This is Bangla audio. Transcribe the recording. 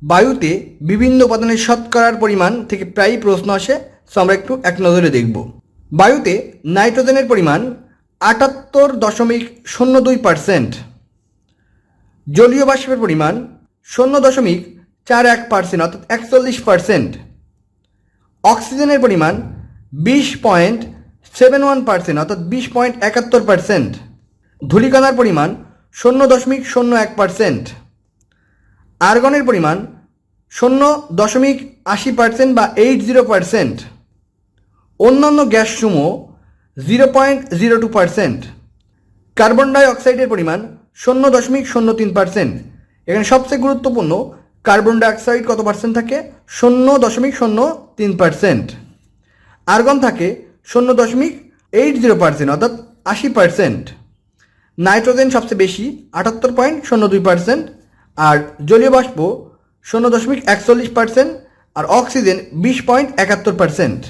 বায়ুতে বিভিন্ন উপাদানের শতকরার পরিমাণ থেকে প্রায়ই প্রশ্ন আসে, সো আমরা একটু এক নজরে দেখব। বায়ুতে নাইট্রোজেনের পরিমাণ ৭৮.০২%, জলীয় বাষ্পের পরিমাণ ০.৪১% অর্থাৎ ৪১%, অক্সিজেনের পরিমাণ ২০.৭১% অর্থাৎ ২০.৭১%, ধূলিকণার পরিমাণ ০.০১%, আর্গনের পরিমাণ ০.৮০% বা ৮০%, অন্যান্য গ্যাসসমূহ 0.02%, কার্বন ডাই অক্সাইডের পরিমাণ ০.০৩%। এখানে সবচেয়ে গুরুত্বপূর্ণ, কার্বন ডাই অক্সাইড কত পার্সেন্ট থাকে? ০.০৩%। আর্গন থাকে ০.৮০% অর্থাৎ ৮০%। নাইট্রোজেন সবচেয়ে বেশি ৭৮.০২%, আর জলীয় বাষ্প ০.৪১%, আর অক্সিজেন ২০.৭১%।